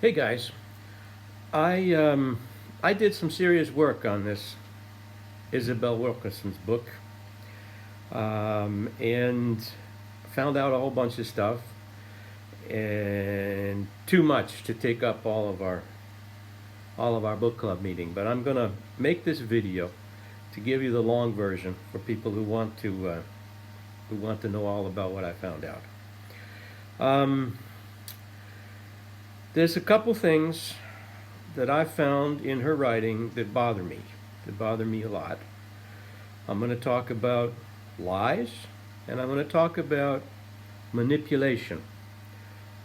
Hey guys, I did some serious work on this Isabel Wilkerson's book, and found out a whole bunch of stuff, and too much to take up all of our book club meeting. But I'm gonna make this video to give you the long version for people who want to know all about what I found out. Um, there's a couple things that I found in her writing that bother me a lot. I'm going to talk about lies, and I'm going to talk about manipulation.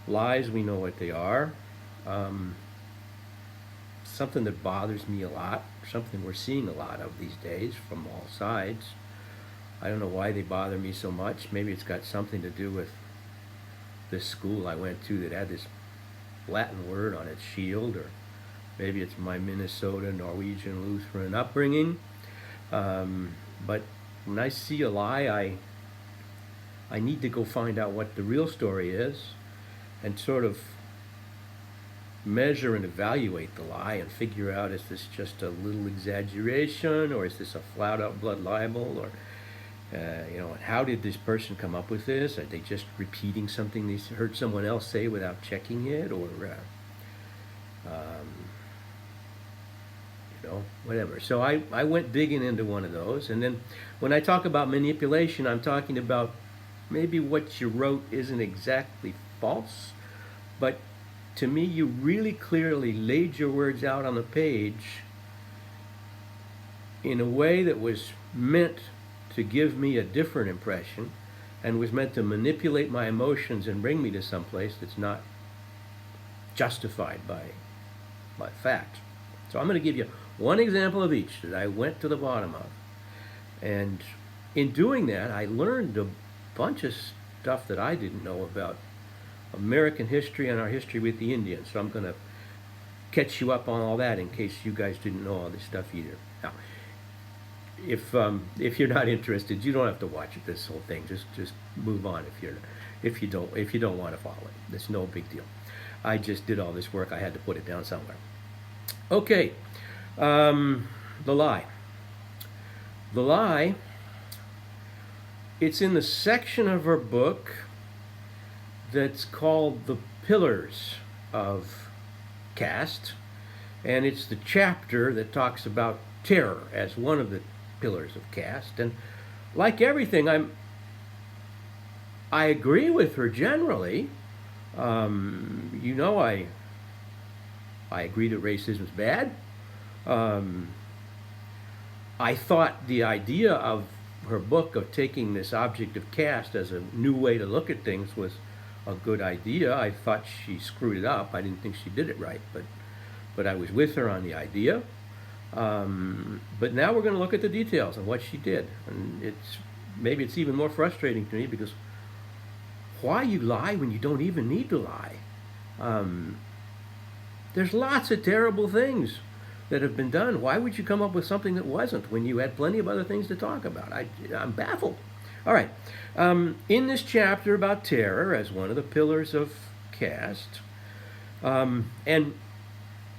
Lies, we know what they are. Um, Something that bothers me a lot, something we're seeing a lot of these days from all sides. I don't know why they bother me so much. Maybe it's got something to do with this school I went to that had this Latin word on its shield, or maybe it's my Minnesota Norwegian Lutheran upbringing. But when I see a lie, I need to go find out what the real story is and sort of measure and evaluate the lie and figure out, is this just a little exaggeration, or is this a flat out blood libel, or how did this person come up with this? Are they just repeating something they heard someone else say without checking it, or um, whatever. So I went digging into one of those, and then when I talk about manipulation, I'm talking about maybe what you wrote isn't exactly false, but to me, you really clearly laid your words out on the page in a way that was meant to give me a different impression and was meant to manipulate my emotions and bring me to some place that's not justified by fact. So I'm going to give you one example of each that I went to the bottom of. And in doing that, I learned a bunch of stuff that I didn't know about American history and our history with the Indians. So I'm going to catch you up on all that in case you guys didn't know all this stuff either. Now, if you're not interested, you don't have to watch this whole thing. Just move on if you don't want to follow it. It's no big deal. I just did all this work. I had to put it down somewhere. Okay, the lie. The lie. It's in the section of her book that's called The Pillars of Caste, and it's the chapter that talks about terror as one of the pillars of caste. And like everything, I agree with her generally. I agree that racism is bad. I thought the idea of her book of taking this object of caste as a new way to look at things was a good idea. I thought she screwed it up. I didn't think she did it right, but I was with her on the idea. But now we're going to look at the details of what she did, and maybe it's even more frustrating to me, because why you lie when you don't even need to lie? There's lots of terrible things that have been done. Why would you come up with something that wasn't when you had plenty of other things to talk about? I'm baffled. All right. In this chapter about terror as one of the pillars of caste, and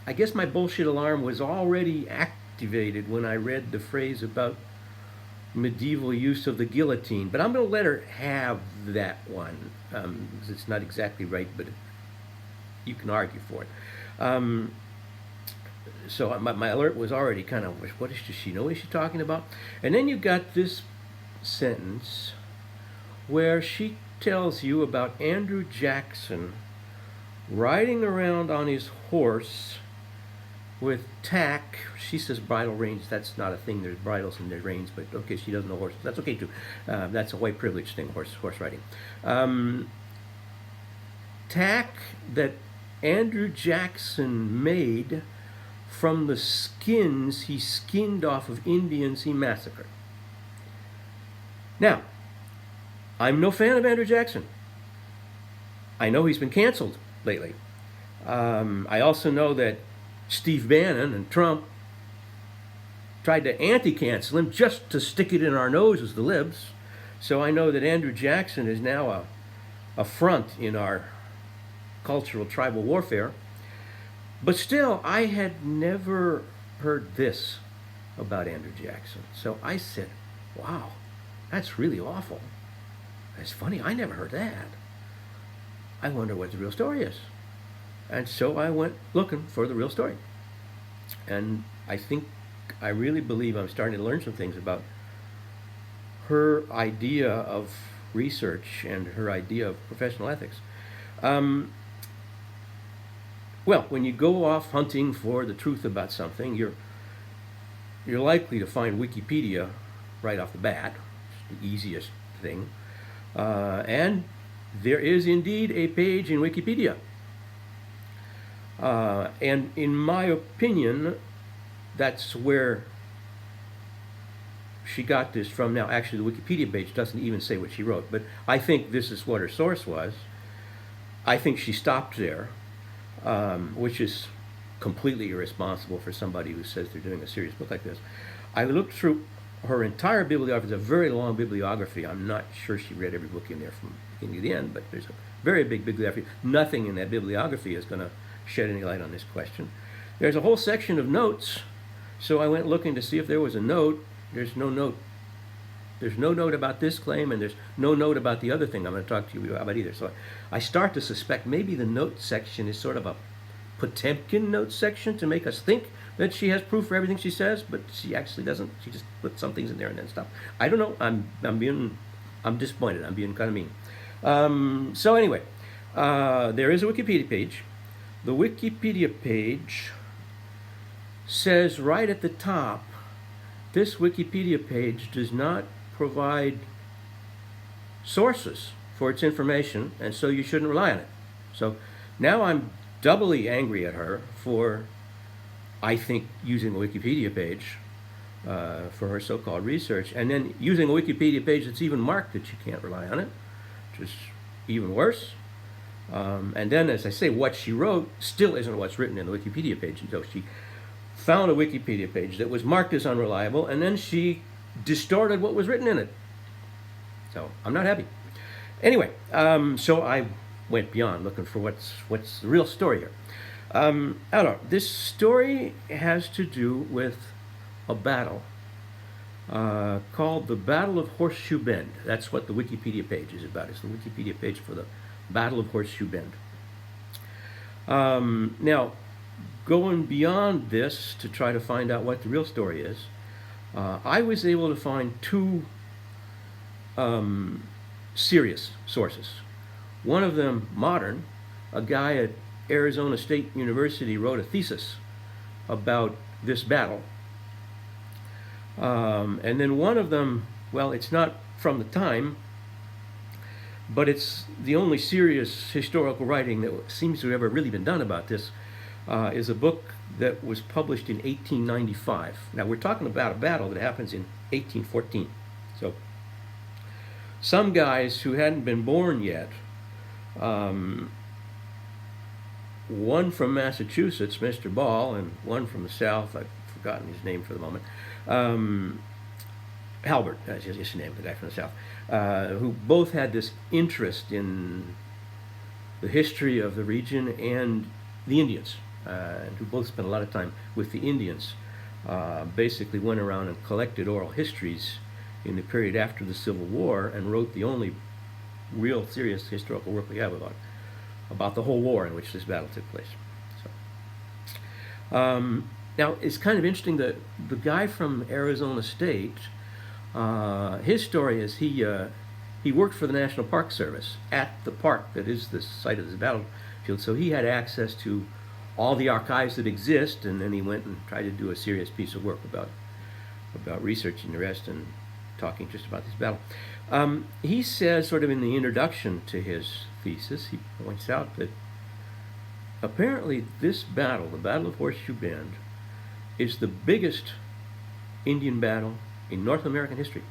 I guess my bullshit alarm was already activated when I read the phrase about medieval use of the guillotine, but I'm going to let her have that one. It's not exactly right, but you can argue for it. So my alert was already kind of, what does she know what she's talking about? And then you got this sentence where she tells you about Andrew Jackson riding around on his horse with tack. She says bridle reins. That's not a thing. There's bridles and there's reins, but okay, she doesn't know horse. That's okay too. That's a white privilege thing, horse riding. Tack that Andrew Jackson made from the skins he skinned off of Indians he massacred. Now, I'm no fan of Andrew Jackson. I know he's been canceled lately. I also know that Steve Bannon and Trump tried to anti-cancel him just to stick it in our noses, the libs. So I know that Andrew Jackson is now a front in our cultural tribal warfare. But still, I had never heard this about Andrew Jackson. So I said, wow, that's really awful. It's funny, I never heard that. I wonder what the real story is. And so I went looking for the real story. And I really believe I'm starting to learn some things about her idea of research and her idea of professional ethics. Well, when you go off hunting for the truth about something, you're likely to find Wikipedia right off the bat. It's the easiest thing. And there is indeed a page in Wikipedia. And in my opinion, that's where she got this from. Now, actually, the Wikipedia page doesn't even say what she wrote, but I think this is what her source was. I think she stopped there, which is completely irresponsible for somebody who says they're doing a serious book like this. I looked through her entire bibliography. It's a very long bibliography. I'm not sure she read every book in there from beginning to the end, but there's a very big bibliography. Nothing in that bibliography is going to shed any light on this question. There's a whole section of notes, so I went looking to see if there was a note. There's no note. There's no note about this claim, and there's no note about the other thing I'm going to talk to you about either. So I start to suspect maybe the note section is sort of a Potemkin note section to make us think that she has proof for everything she says, but she actually doesn't. She just puts some things in there and then stop. I don't know. I'm disappointed. I'm being kind of mean. So anyway, there is a Wikipedia page. The Wikipedia page says right at the top, this Wikipedia page does not provide sources for its information, and so you shouldn't rely on it. So now I'm doubly angry at her for, I think, using a Wikipedia page for her so-called research, and then using a Wikipedia page that's even marked that you can't rely on it, which is even worse. And then, as I say, what she wrote still isn't what's written in the Wikipedia page. So she found a Wikipedia page that was marked as unreliable, and then she distorted what was written in it. So I'm not happy. Anyway, so I went beyond looking for what's the real story here. I don't know. This story has to do with a battle called the Battle of Horseshoe Bend. That's what the Wikipedia page is about. It's the Wikipedia page for the Battle of Horseshoe Bend. Now, going beyond this to try to find out what the real story is, I was able to find two serious sources. One of them modern. A guy at Arizona State University wrote a thesis about this battle. And then one of them, well, it's not from the time, but it's the only serious historical writing that seems to have ever really been done about this, is a book that was published in 1895. Now, we're talking about a battle that happens in 1814. So some guys who hadn't been born yet, one from Massachusetts, Mr. Ball, and one from the South, I've forgotten his name for the moment, Halbert, that's his name, the guy from the South, who both had this interest in the history of the region and the Indians, and who both spent a lot of time with the Indians, basically went around and collected oral histories in the period after the Civil War and wrote the only real serious historical work we have about the whole war in which this battle took place. So, now, it's kind of interesting that the guy from Arizona State, his story is he worked for the National Park Service at the park that is the site of this battlefield, so he had access to all the archives that exist, and then he went and tried to do a serious piece of work about researching the rest and talking just about this battle. He says, sort of in the introduction to his thesis, he points out that apparently this battle, the Battle of Horseshoe Bend, is the biggest Indian battle in North American history.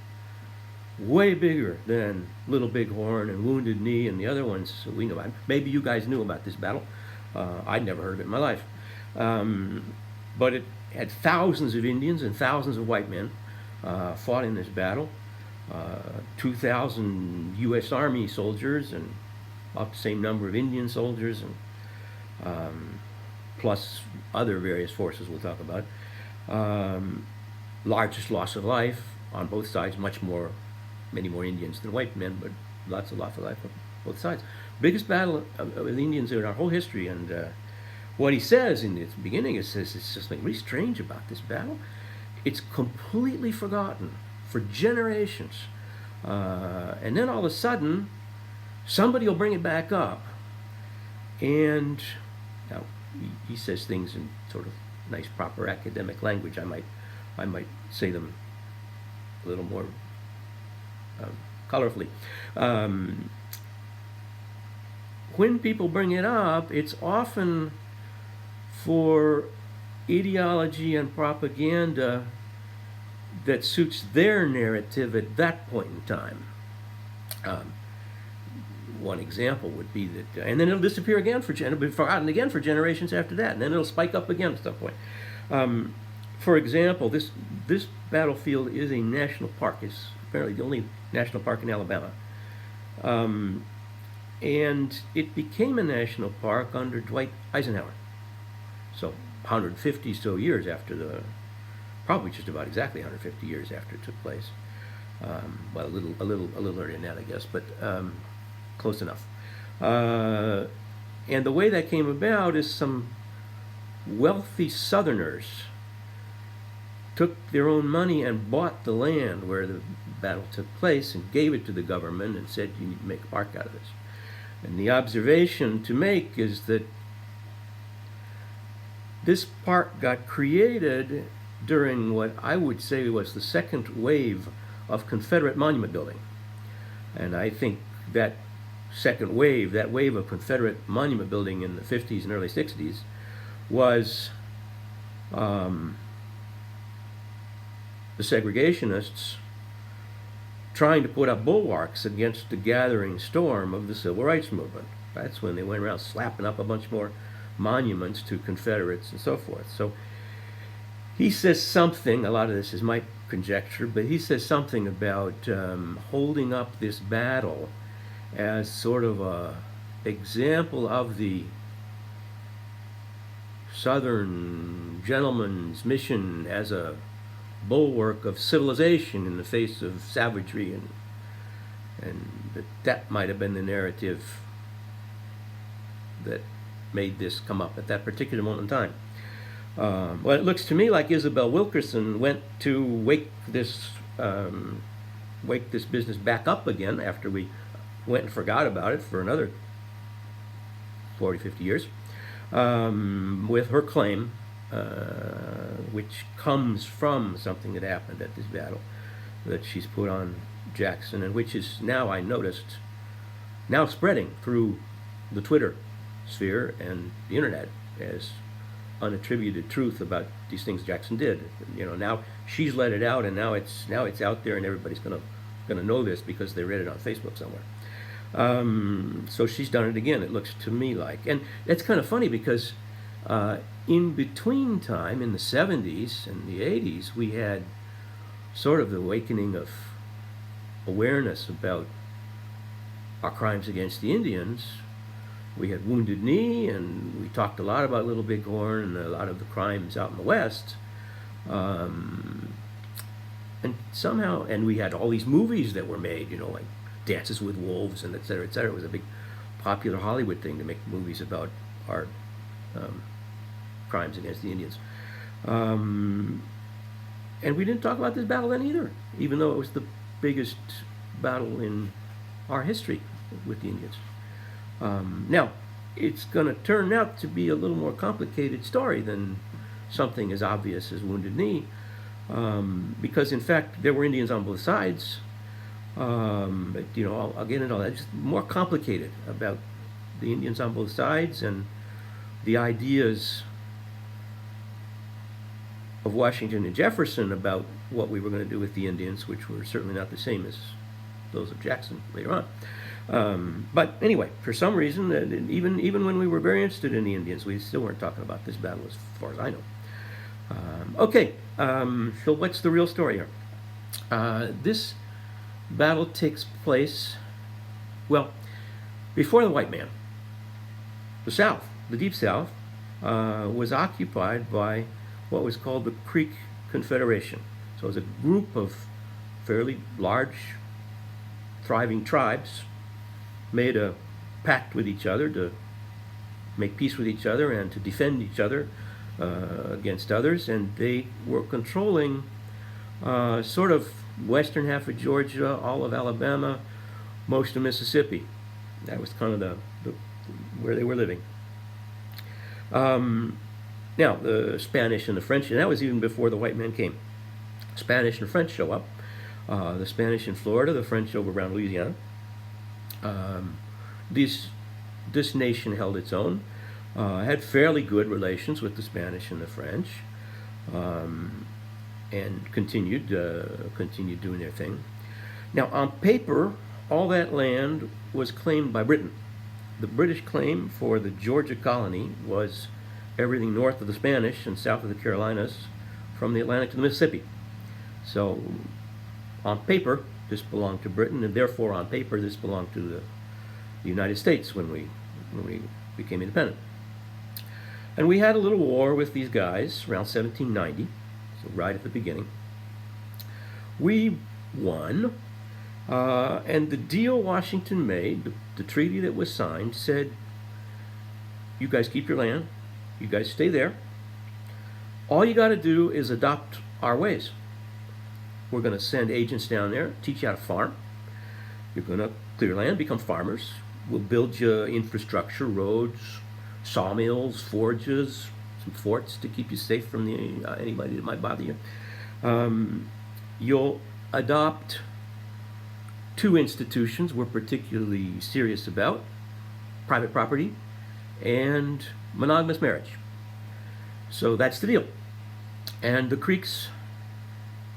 Way bigger than Little Bighorn and Wounded Knee and the other ones that we know about. Maybe you guys knew about this battle. I'd never heard of it in my life. But it had thousands of Indians and thousands of white men fought in this battle. 2,000 U.S. Army soldiers and about the same number of Indian soldiers. And plus other various forces we'll talk about. Largest loss of life on both sides, many more Indians than white men, but lots of loss of life on both sides. Biggest battle of the Indians in our whole history, and what he says in the beginning is it's just something really strange about this battle. It's completely forgotten for generations, and then all of a sudden, somebody will bring it back up, and now he says things in sort of nice, proper academic language. I might say them a little more colorfully. When people bring it up, it's often for ideology and propaganda that suits their narrative at that point in time. One example would be that, and then it'll disappear again it'll be forgotten again for generations after that, and then it'll spike up again at some point. For example, this battlefield is a national park. It's apparently the only national park in Alabama. And it became a national park under Dwight Eisenhower. So 150 so years after probably just about exactly 150 years after it took place. Well, a little earlier than that, I guess, but close enough. And the way that came about is some wealthy Southerners took their own money and bought the land where the battle took place and gave it to the government and said, you need to make a park out of this. And the observation to make is that this park got created during what I would say was the second wave of Confederate monument building. And I think that second wave, that wave of Confederate monument building in the 50s and early 60s, was the segregationists trying to put up bulwarks against the gathering storm of the civil rights movement. That's when they went around slapping up a bunch more monuments to Confederates and so forth. So he says something, a lot of this is my conjecture, but he says something about holding up this battle as sort of a example of the Southern gentleman's mission as a bulwark of civilization in the face of savagery, and that might have been the narrative that made this come up at that particular moment in time. Well, it looks to me like Isabel Wilkerson went to wake this business back up again after we went and forgot about it for another 40, 50 years, with her claim, which comes from something that happened at this battle that she's put on Jackson, and which is now, I noticed, now spreading through the Twitter sphere and the internet as unattributed truth about these things Jackson did. You know, now she's let it out, and now it's out there, and everybody's gonna know this because they read it on Facebook somewhere. So she's done it again, it looks to me like. And it's kind of funny because in between time, in the 70s and the 80s, we had sort of the awakening of awareness about our crimes against the Indians. We had Wounded Knee, and we talked a lot about Little Bighorn and a lot of the crimes out in the West. And somehow, and we had all these movies that were made, you know, like Dances with Wolves and et cetera, et cetera. It was a big popular Hollywood thing to make movies about our crimes against the Indians. And we didn't talk about this battle then either, even though it was the biggest battle in our history with the Indians. Now, it's going to turn out to be a little more complicated story than something as obvious as Wounded Knee, because in fact there were Indians on both sides. But, you know, I'll get into all that. It's just more complicated about the Indians on both sides and the ideas of Washington and Jefferson about what we were going to do with the Indians, which were certainly not the same as those of Jackson later on. But anyway, for some reason, even when we were very interested in the Indians, we still weren't talking about this battle as far as I know. So what's the real story here? This battle takes place, well, before the white man. The South, the Deep South, was occupied by what was called the Creek Confederation. So it was a group of fairly large, thriving tribes made a pact with each other to make peace with each other and to defend each other against others, and they were controlling sort of western half of Georgia, all of Alabama, most of Mississippi. That was kind of the where they were living. Now, the Spanish and the French, and that was even before the white men came. Spanish and French show up. The Spanish in Florida, the French over around Louisiana. This nation held its own, had fairly good relations with the Spanish and the French, and continued doing their thing. Now, on paper, all that land was claimed by Britain. The British claim for the Georgia colony was everything north of the Spanish and south of the Carolinas, from the Atlantic to the Mississippi. So, on paper, this belonged to Britain, and therefore, on paper, this belonged to the United States when we became independent. And we had a little war with these guys around 1790, so right at the beginning. We won, and the deal Washington made, the treaty that was signed, said, you guys keep your land, you guys stay there. All you got to do is adopt our ways. We're going to send agents down there, teach you how to farm. You're going to clear land, become farmers. We'll build you infrastructure, roads, sawmills, forges, some forts to keep you safe from anybody that might bother you. You'll adopt two institutions we're particularly serious about: private property and monogamous marriage. So that's the deal. And the Creeks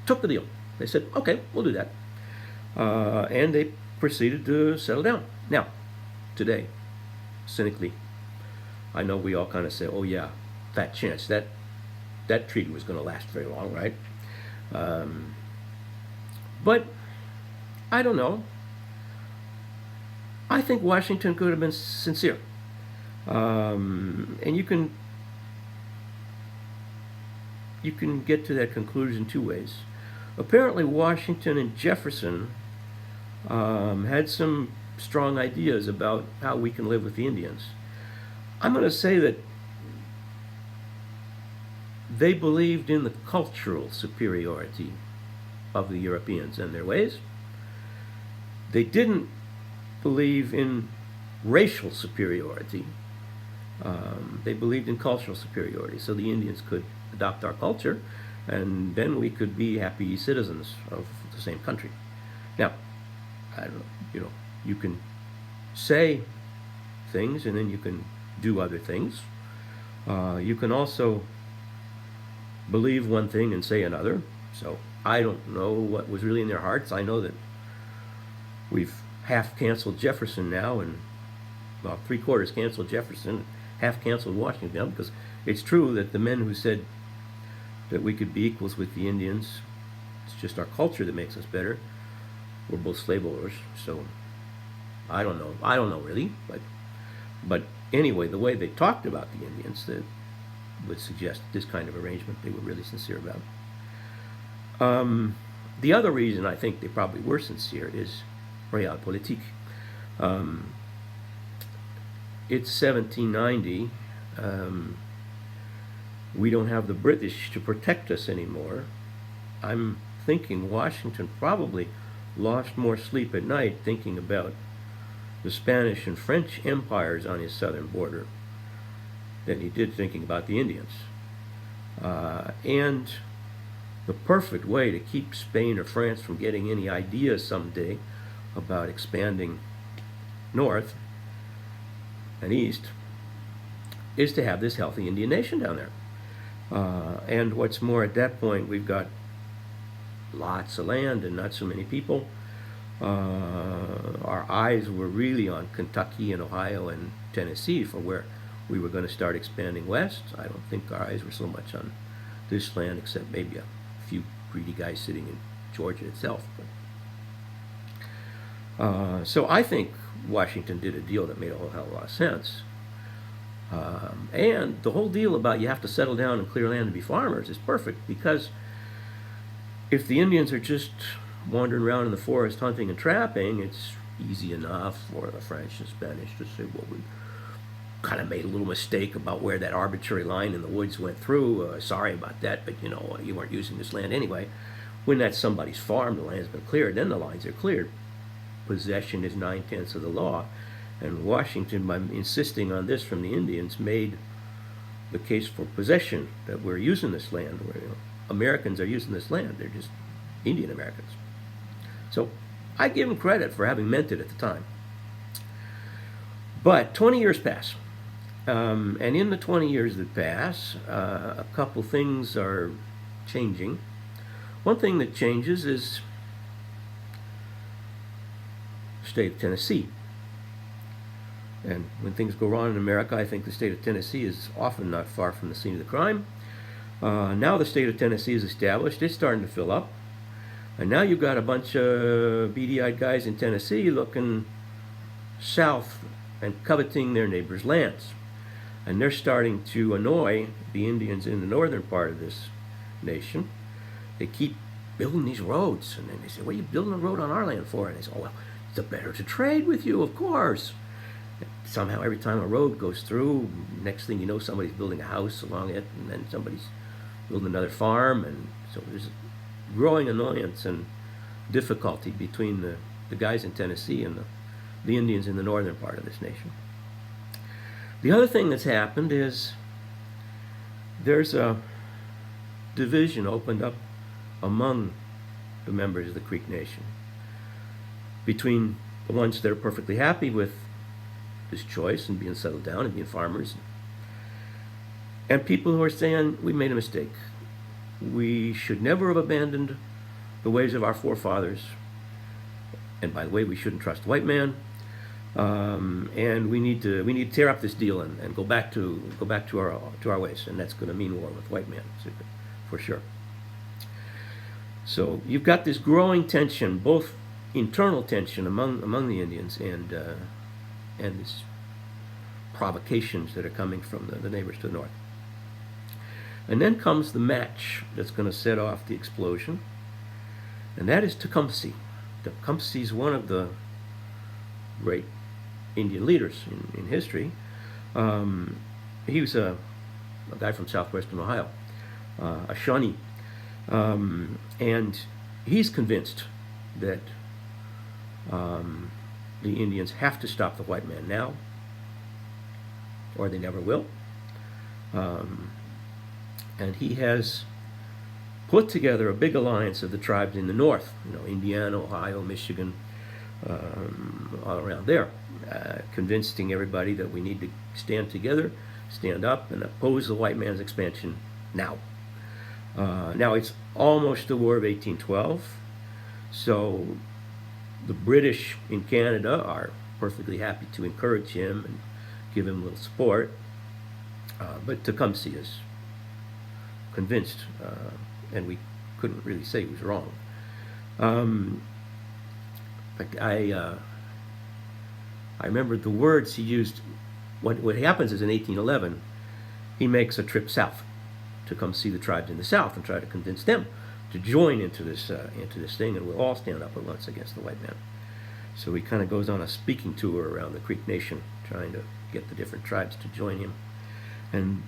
took the deal. They said, okay, we'll do that. And they proceeded to settle down. Now, today, cynically, I know we all kind of say, oh yeah, fat chance. That treaty was going to last very long, right? But I don't know. I think Washington could have been sincere. And you can get to that conclusion two ways. Apparently, Washington and Jefferson had some strong ideas about how we can live with the Indians. I'm going to say that they believed in the cultural superiority of the Europeans and their ways. They didn't believe in racial superiority. They believed in cultural superiority, so the Indians could adopt our culture, and then we could be happy citizens of the same country. Now, I don't know, you can say things and then you can do other things. You can also believe one thing and say another. So I don't know what was really in their hearts. I know that we've half canceled Jefferson now, and about 3/4 canceled Jefferson, half canceled Washington, because it's true that the men who said that we could be equals with the Indians, it's just our culture that makes us better, we're both slave owners. So I don't know really, but anyway, the way they talked about the Indians, that would suggest this kind of arrangement they were really sincere about. The other reason I think they probably were sincere is realpolitik. It's 1790. We don't have the British to protect us anymore. I'm thinking Washington probably lost more sleep at night thinking about the Spanish and French empires on his southern border than he did thinking about the Indians. And the perfect way to keep Spain or France from getting any idea someday about expanding north and east is to have this healthy Indian nation down there. And what's more, at that point, we've got lots of land and not so many people. Our eyes were really on Kentucky and Ohio and Tennessee for where we were going to start expanding west. I don't think our eyes were so much on this land, except maybe a few greedy guys sitting in Georgia itself. So I think Washington did a deal that made a whole hell of a lot of sense. And the whole deal about you have to settle down and clear land and be farmers is perfect, because if the Indians are just wandering around in the forest hunting and trapping, it's easy enough for the French and Spanish to say, well, we kind of made a little mistake about where that arbitrary line in the woods went through. Sorry about that, but you weren't using this land anyway. When that's somebody's farm, the land's been cleared, then the lines are cleared. Possession is 9/10 of the law. And Washington, by insisting on this from the Indians, made the case for possession, that we're using this land, where Americans are using this land. They're just Indian Americans. So I give him credit for having meant it at the time. But 20 years pass. And in the 20 years that pass, a couple things are changing. One thing that changes is the state of Tennessee. And when things go wrong in America, I think the state of Tennessee is often not far from the scene of the crime. Now the state of Tennessee is established. It's starting to fill up. And now you've got a bunch of beady-eyed guys in Tennessee looking south and coveting their neighbors' lands. And they're starting to annoy the Indians in the northern part of this nation. They keep building these roads. And then they say, what are you building a road on our land for? And they say, oh, well, it's better to trade with you, of course. And somehow every time a road goes through, next thing you know, somebody's building a house along it, and then somebody's building another farm. And so there's a growing annoyance and difficulty between the guys in Tennessee and the Indians in the northern part of this nation. The other thing that's happened is there's a division opened up among the members of the Creek Nation, between the ones that are perfectly happy with this choice and being settled down and being farmers, and people who are saying, we made a mistake. We should never have abandoned the ways of our forefathers. And by the way, we shouldn't trust the white man. And we need to tear up this deal and go back to our ways, and that's going to mean war with white men, for sure. So you've got this growing tension, both internal tension among the Indians and these provocations that are coming from the neighbors to the north. And then comes the match that's going to set off the explosion, and that is Tecumseh. Tecumseh is one of the great Indian leaders in history. He was a guy from southwestern Ohio, a Shawnee, and he's convinced that the Indians have to stop the white man now, or they never will. And he has put together a big alliance of the tribes in the north, Indiana, Ohio, Michigan, all around there, convincing everybody that we need to stand together, stand up, and oppose the white man's expansion now. Now it's almost the War of 1812, so the British in Canada are perfectly happy to encourage him and give him a little support, but Tecumseh is convinced, and we couldn't really say he was wrong. I remember the words he used. What happens is in 1811, he makes a trip south to come see the tribes in the south and try to convince them to join into this thing, and we'll all stand up at once against the white man. So he kind of goes on a speaking tour around the Creek Nation, trying to get the different tribes to join him. And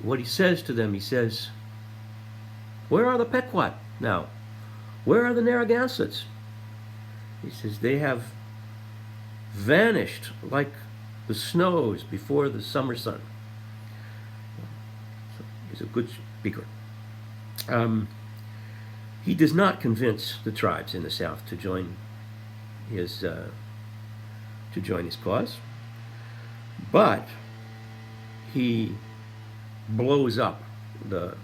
what he says to them, he says, where are the Pequot now? Where are the Narragansetts? He says, they have vanished like the snows before the summer sun. So he's a good speaker. He does not convince the tribes in the South to join his cause, but he blows up the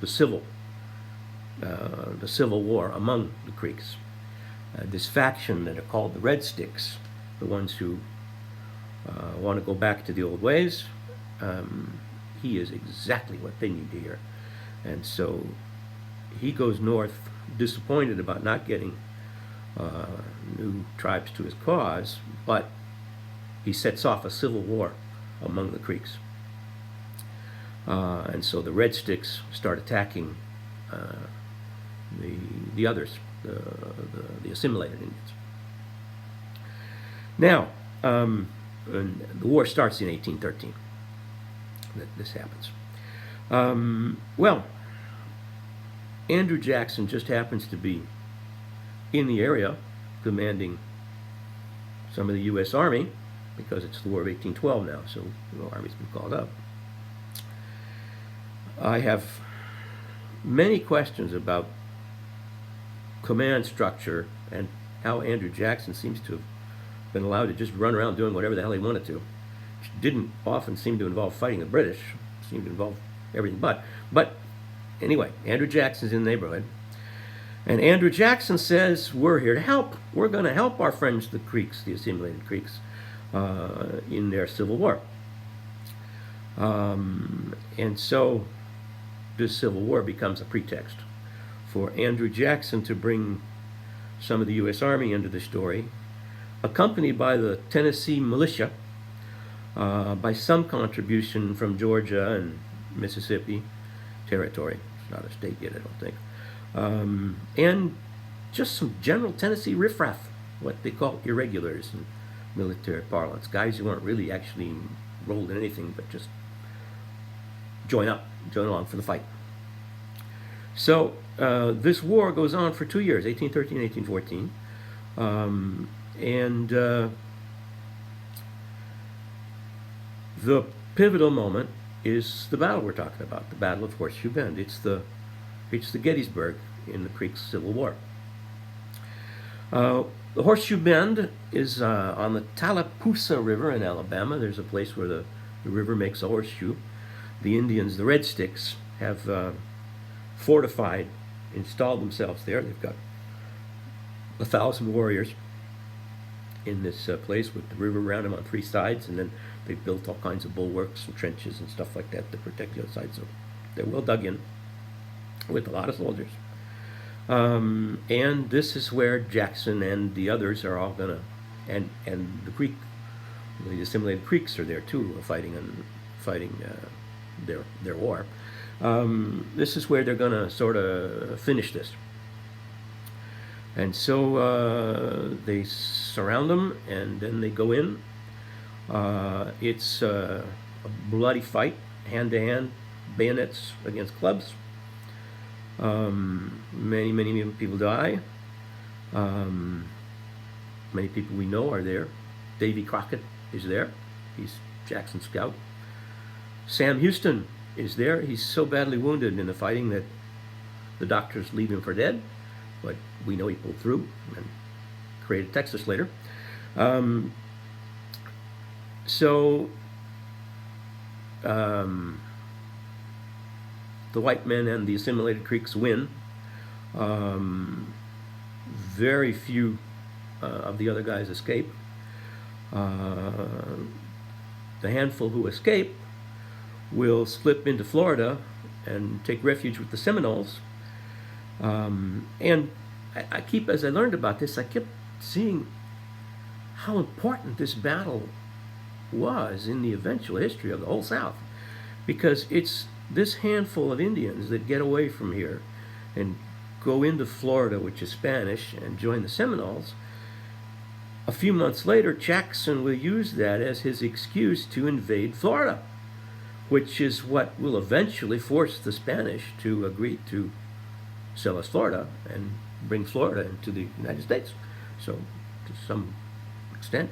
civil war among the Creeks. This faction that are called the Red Sticks, the ones who want to go back to the old ways, he is exactly what they need to hear. And so he goes north, disappointed about not getting new tribes to his cause, but he sets off a civil war among the Creeks. And so the Red Sticks start attacking the others, the assimilated Indians. Now, and the war starts in 1813. This happens. Well, Andrew Jackson just happens to be in the area commanding some of the U.S. Army, because it's the War of 1812 now, so the Army's been called up. I have many questions about command structure and how Andrew Jackson seems to have been allowed to just run around doing whatever the hell he wanted to, which didn't often seem to involve fighting the British, seemed to involve everything but. But anyway, Andrew Jackson's in the neighborhood, and Andrew Jackson says, we're here to help. We're going to help our friends, the Creeks, the assimilated Creeks, in their Civil War. And so this Civil War becomes a pretext for Andrew Jackson to bring some of the U.S. Army into the story, accompanied by the Tennessee militia, by some contribution from Georgia and Mississippi Territory. It's not a state yet, I don't think. And just some general Tennessee riffraff, what they call irregulars in military parlance, guys who aren't really actually enrolled in anything but just join along for the fight. So this war goes on for 2 years, 1813 and 1814. And the pivotal moment is the battle we're talking about, the Battle of Horseshoe Bend. It's the Gettysburg in the Creeks Civil War. The Horseshoe Bend is on the Tallapoosa River in Alabama. There's a place where the river makes a horseshoe. The Indians, the Red Sticks, have fortified, installed themselves there. They've got 1,000 warriors in this place with the river around them on three sides, and then they've built all kinds of bulwarks and trenches and stuff like that to protect the other side. So they're well dug in with a lot of soldiers. And this is where Jackson and the others are all gonna, and the assimilated Creeks are there too, fighting their war. This is where they're gonna sort of finish this. And so they surround them, and then they go in. It's a bloody fight, hand-to-hand, bayonets against clubs. Many people die. Many people we know are there. Davy Crockett is there. He's Jackson's scout. Sam Houston is there. He's so badly wounded in the fighting that the doctors leave him for dead, but we know he pulled through and created Texas later. The white men and the assimilated Creeks win. Very few of the other guys escape. The handful who escape will slip into Florida and take refuge with the Seminoles. And I keep, as I learned about this, I kept seeing how important this battle was in the eventual history of the whole South, because it's this handful of Indians that get away from here and go into Florida, which is Spanish, and join the Seminoles. A few months later, Jackson will use that as his excuse to invade Florida, which is what will eventually force the Spanish to agree to sell us Florida and bring Florida into the United States. So, to some extent,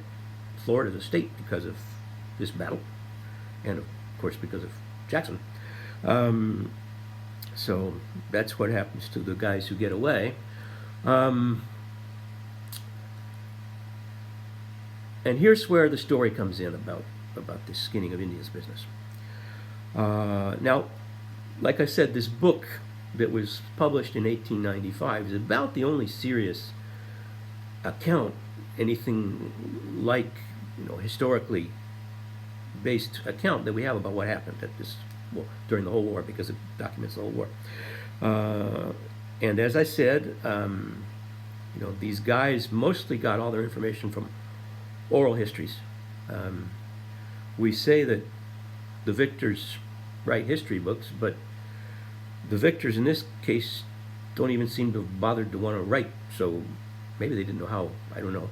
Florida is a state because of this battle, and of course because of Jackson. So that's what happens to the guys who get away. And here's where the story comes in about this skinning of Indians business. Now, like I said, this book that was published in 1895 is about the only serious account, anything like, historically based account that we have about what happened at this, during the whole war, because it documents the whole war. And as I said, these guys mostly got all their information from oral histories. We say that the victors write history books, but the victors in this case don't even seem to have bothered to want to write, so maybe they didn't know how, I don't know.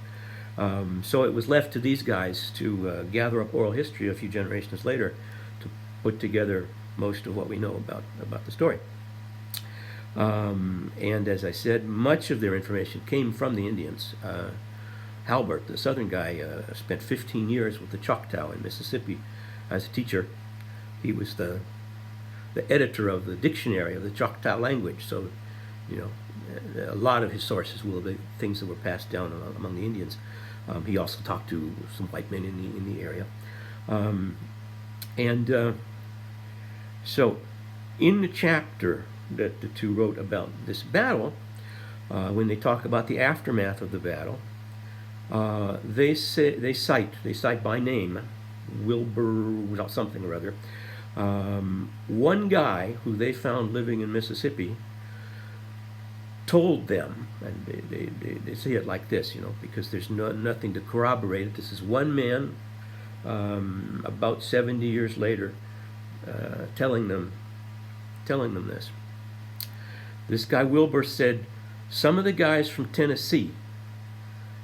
So it was left to these guys to gather up oral history a few generations later to put together most of what we know about the story. And as I said, much of their information came from the Indians. Halbert, the southern guy, spent 15 years with the Choctaw in Mississippi as a teacher. He was the editor of the dictionary of the Choctaw language, so you know a lot of his sources will be things that were passed down among the Indians. He also talked to some white men in the area, so in the chapter that the two wrote about this battle, when they talk about the aftermath of the battle, they cite by name Wilbur something or other, one guy who they found living in Mississippi told them, and they say it like this, because there's nothing to corroborate it. This is one man, about 70 years later, telling them this. This guy Wilbur said, some of the guys from Tennessee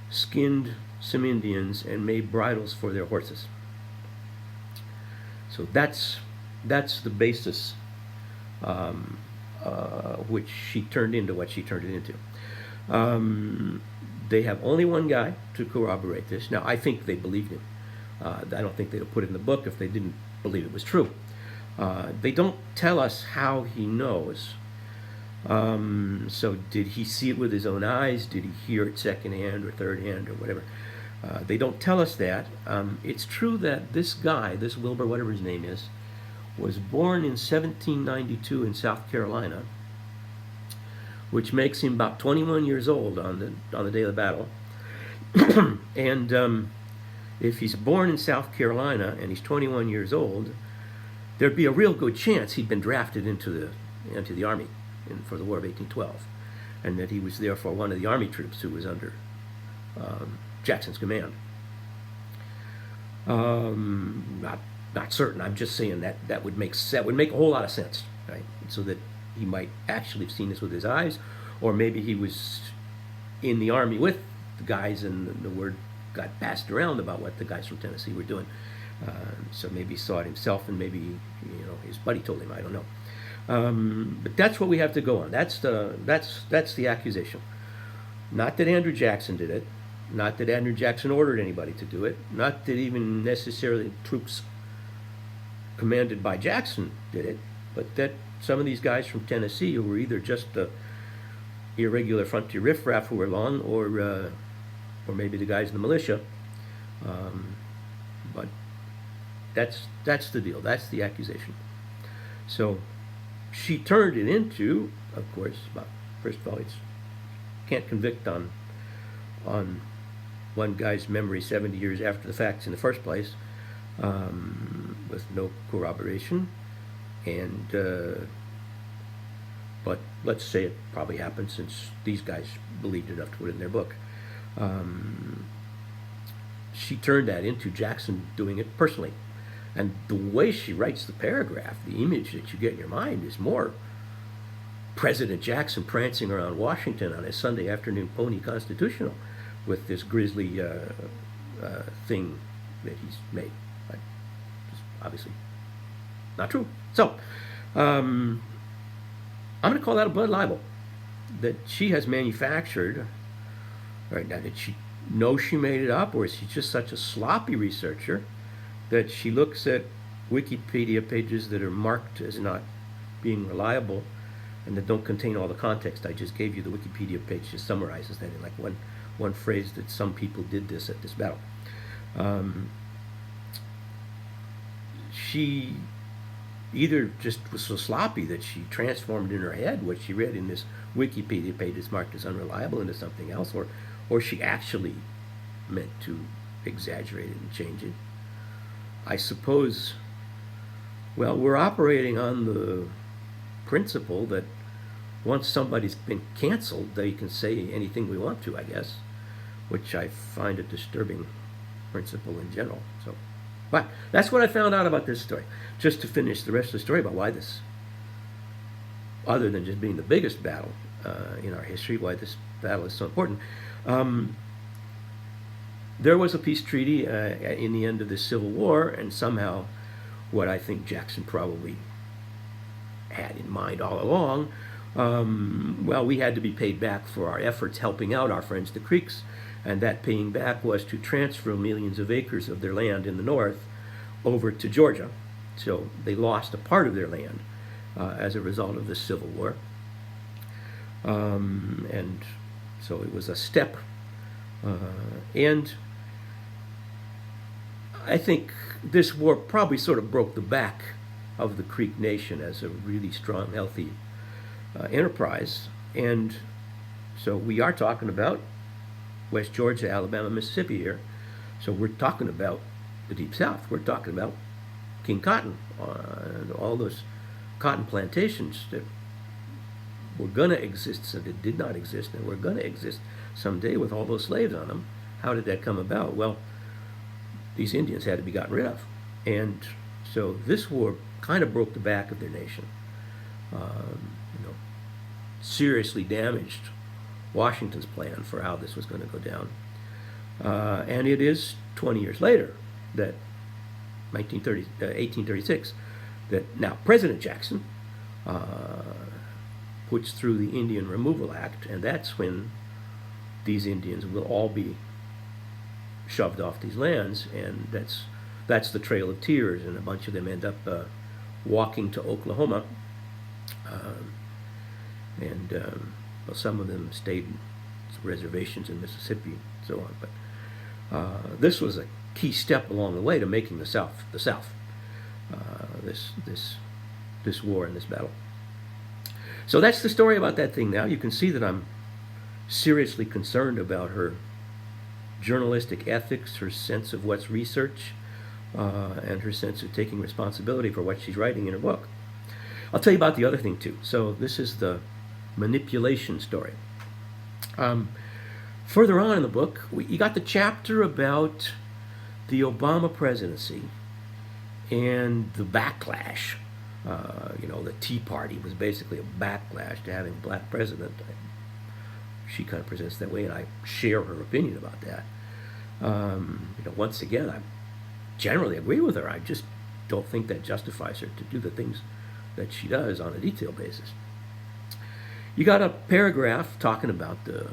skinned some Indians and made bridles for their horses. So that's the basis which she turned into what she turned it into. They have only one guy to corroborate this. Now, I think they believed him. I don't think they'd have put it in the book if they didn't believe it was true. They don't tell us how he knows. So did he see it with his own eyes? Did he hear it secondhand or third hand or whatever? They don't tell us that. It's true that this guy, this Wilbur, whatever his name is, was born in 1792 in South Carolina, which makes him about 21 years old on the day of the battle. And if he's born in South Carolina and he's 21 years old, there'd be a real good chance he'd been drafted into the Army for the War of 1812, and that he was therefore one of the Army troops who was under Jackson's command. Not certain. I'm just saying that would make a whole lot of sense, right? So that he might actually have seen this with his eyes, or maybe he was in the Army with the guys, and the word got passed around about what the guys from Tennessee were doing. So maybe he saw it himself, and maybe his buddy told him. I don't know. But that's what we have to go on. That's the accusation. Not that Andrew Jackson did it. Not that Andrew Jackson ordered anybody to do it. Not that even necessarily troops commanded by Jackson did it. But that some of these guys from Tennessee, who were either just irregular frontier riffraff who were along, or maybe the guys in the militia. But that's the deal. That's the accusation. So she turned it into, of course, first of all, it's can't convict on one guy's memory 70 years after the facts in the first place, with no corroboration. And but let's say it probably happened, since these guys believed enough to put it in their book. She turned that into Jackson doing it personally. And the way she writes the paragraph, the image that you get in your mind is more President Jackson prancing around Washington on his Sunday afternoon pony constitutional with this grisly thing that he's made. Just obviously not true. So I'm going to call that a blood libel that she has manufactured. Right now, did she know she made it up, or is she just such a sloppy researcher that she looks at Wikipedia pages that are marked as not being reliable and that don't contain all the context? I just gave you the Wikipedia page just summarizes that in like one phrase, that some people did this at this battle. She either just was so sloppy that she transformed in her head what she read in this Wikipedia page that's marked as unreliable into something else, or she actually meant to exaggerate it and change it. I suppose, well, we're operating on the principle that once somebody's been canceled, they can say anything we want to, I guess, which I find a disturbing principle in general. So But that's what I found out about this story. Just to finish the rest of the story about why this, other than just being the biggest battle in our history, why this battle is so important. There was a peace treaty in the end of the Civil War, and somehow what I think Jackson probably had in mind all along, well, we had to be paid back for our efforts helping out our friends the Creeks, and that paying back was to transfer millions of acres of their land in the north over to Georgia. So they lost a part of their land as a result of the Civil War. And so it was a step. And I think this war probably sort of broke the back of the Creek Nation as a really strong, healthy enterprise. And so we are talking about West Georgia, Alabama, Mississippi here. So we're talking about the Deep South. We're talking about King Cotton and all those cotton plantations that were going to exist, so that did not exist, and were going to exist someday with all those slaves on them. How did that come about? Well, these Indians had to be gotten rid of. And so this war kind of broke the back of their nation. Seriously damaged Washington's plan for how this was going to go down. And it is 20 years later, that 1836, that now President Jackson puts through the Indian Removal Act, and that's when these Indians will all be shoved off these lands, and that's the Trail of Tears, and a bunch of them end up walking to Oklahoma, well, some of them stayed in reservations in Mississippi and so on, but this was a key step along the way to making the South the South. This war and this battle. So that's the story about that thing. Now you can see that I'm seriously concerned about her journalistic ethics, her sense of what's research, and her sense of taking responsibility for what she's writing in her book. I'll tell you about the other thing too. So this is the manipulation story. Further on in the book, you got the chapter about the Obama presidency and the backlash. The Tea Party was basically a backlash to having a black president. She kind of presents that way, and I share her opinion about that. Once again, I generally agree with her. I just don't think that justifies her to do the things that she does on a detailed basis. You got a paragraph talking about the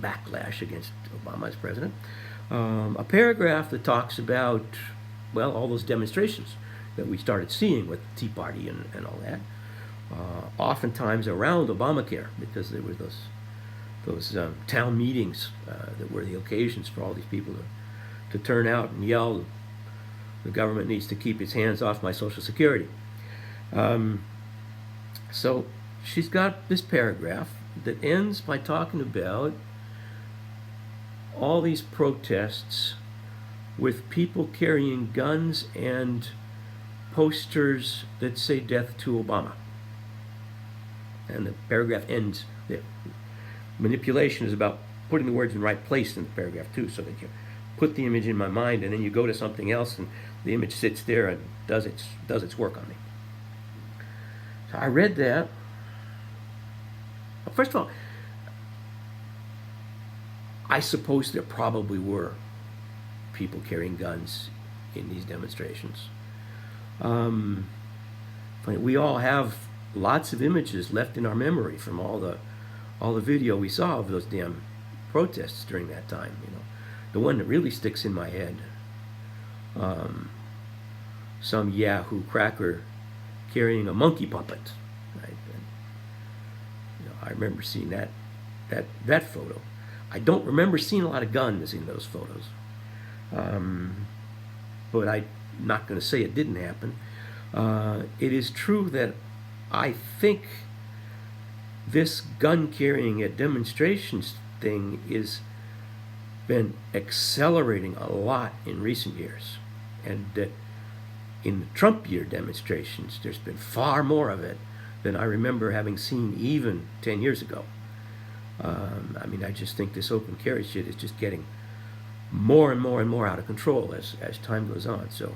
backlash against Obama as president. A paragraph that talks about, well, all those demonstrations that we started seeing with the Tea Party and all that, oftentimes around Obamacare, because there were those town meetings that were the occasions for all these people to turn out and yell, the government needs to keep its hands off my Social Security. So she's got this paragraph that ends by talking about all these protests with people carrying guns and posters that say death to Obama. And the paragraph ends there. Manipulation is about putting the words in the right place in the paragraph too, so that you put the image in my mind and then you go to something else and the image sits there and does its work on me. So I read that. Well, first of all, I suppose there probably were people carrying guns in these demonstrations. We all have lots of images left in our memory from all the video we saw of those damn protests during that time. The one that really sticks in my head, some Yahoo cracker carrying a monkey puppet. Right? And, I remember seeing that photo. I don't remember seeing a lot of guns in those photos, but I'm not going to say it didn't happen. It is true that I think this gun carrying at demonstrations thing is been accelerating a lot in recent years, and that in the Trump year demonstrations there's been far more of it than I remember having seen even 10 years ago. I just think this open carry shit is just getting more and more and more out of control as time goes on. So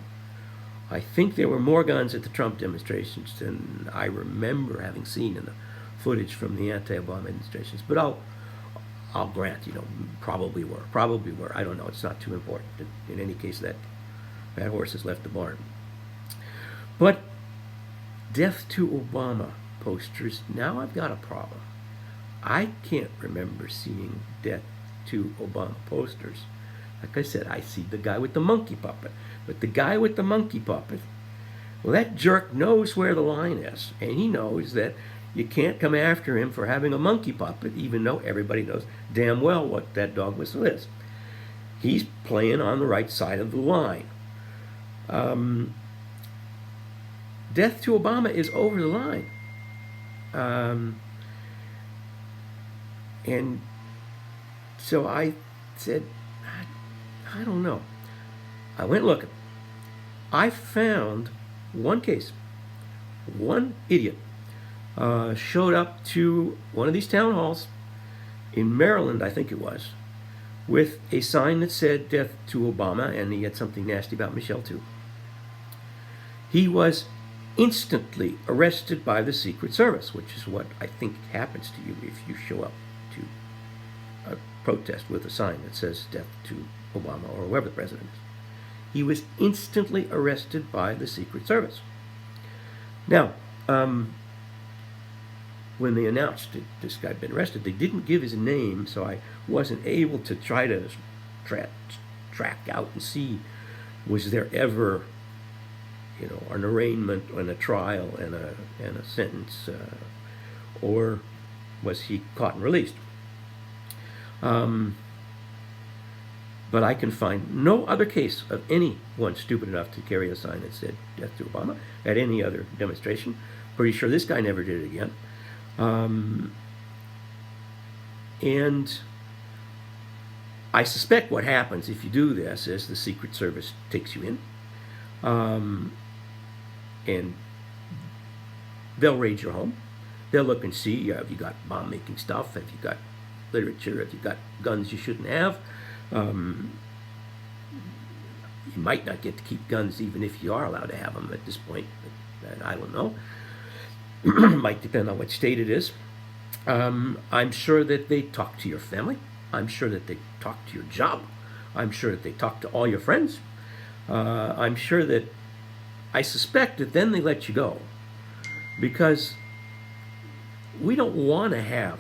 I think there were more guns at the Trump demonstrations than I remember having seen in the footage from the anti-Obama administrations. But I'll grant, probably were. I don't know. It's not too important. In any case, that horse has left the barn. But death to Obama posters, now I've got a problem. I can't remember seeing death to Obama posters. Like I said, I see the guy with the monkey puppet. But the guy with the monkey puppet, well, that jerk knows where the line is. And he knows that you can't come after him for having a monkey puppet, even though everybody knows damn well what that dog whistle is. He's playing on the right side of the line. Death to Obama is over the line. And so I said, I don't know. I went looking. I found one case. One idiot showed up to one of these town halls in Maryland, I think it was, with a sign that said death to Obama, and he had something nasty about Michelle too. He was instantly arrested by the Secret Service, which is what I think happens to you if you show up to a protest with a sign that says death to Obama or whoever the president is. He was instantly arrested by the Secret Service. Now, when they announced that this guy had been arrested, they didn't give his name, so I wasn't able to try to track out and see, was there ever, an arraignment and a trial and a sentence, or was he caught and released? But I can find no other case of anyone stupid enough to carry a sign that said death to Obama at any other demonstration. Pretty sure this guy never did it again. And I suspect what happens if you do this is the Secret Service takes you in, and they'll raid your home. They'll look and see, have you got bomb-making stuff? Have you got literature? Have you got guns you shouldn't have? You might not get to keep guns even if you are allowed to have them at this point. I don't know. Might depend on what state it is. I'm sure that they talk to your family. I'm sure that they talk to your job. I'm sure that they talk to all your friends. I'm sure that, I suspect that then they let you go, because we don't want to have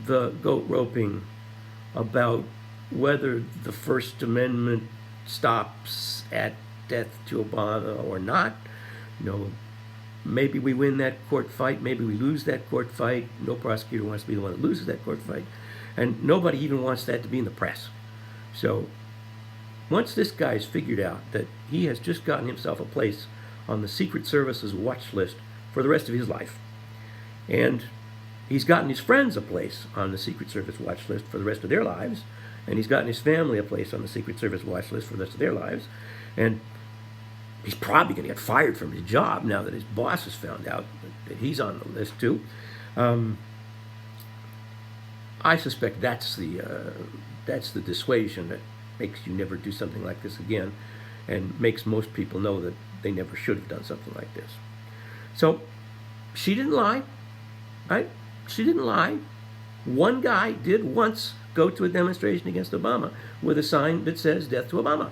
the goat roping about whether the First Amendment stops at death to Obama or not. Maybe we win that court fight, maybe we lose that court fight. No prosecutor wants to be the one that loses that court fight. And nobody even wants that to be in the press. So once this guy's figured out that he has just gotten himself a place on the Secret Service's watch list for the rest of his life, and he's gotten his friends a place on the Secret Service watch list for the rest of their lives, and he's gotten his family a place on the Secret Service watch list for the rest of their lives, and he's probably going to get fired from his job now that his boss has found out that he's on the list too. I suspect that's the dissuasion that makes you never do something like this again, and makes most people know that they never should have done something like this. So she didn't lie, right? She didn't lie. One guy did once go to a demonstration against Obama with a sign that says death to Obama.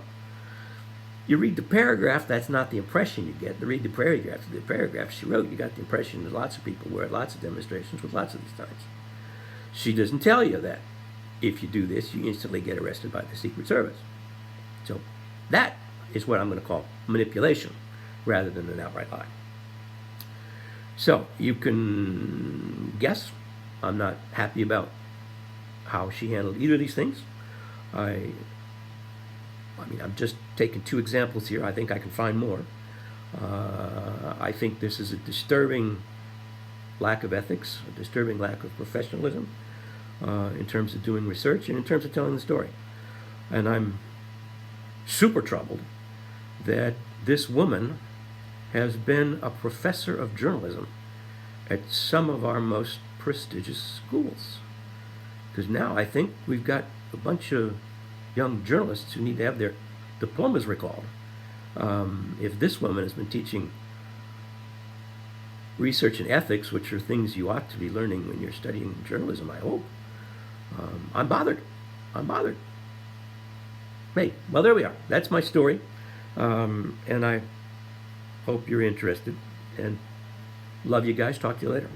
You read the paragraph, that's not the impression you get. You read the paragraph she wrote, you got the impression that lots of people were at lots of demonstrations with lots of these signs. She doesn't tell you that if you do this, you instantly get arrested by the Secret Service. So that is what I'm going to call manipulation rather than an outright lie. So you can guess I'm not happy about how she handled either of these things. I mean, I'm just taking two examples here. I think I can find more. I think this is a disturbing lack of ethics, a disturbing lack of professionalism in terms of doing research and in terms of telling the story. And I'm super troubled that this woman has been a professor of journalism at some of our most prestigious schools. Because now I think we've got a bunch of young journalists who need to have their diplomas recalled. If this woman has been teaching research and ethics, which are things you ought to be learning when you're studying journalism, I hope, I'm bothered. I'm bothered. Hey, well, there we are. That's my story. And I hope you're interested. And love you guys. Talk to you later.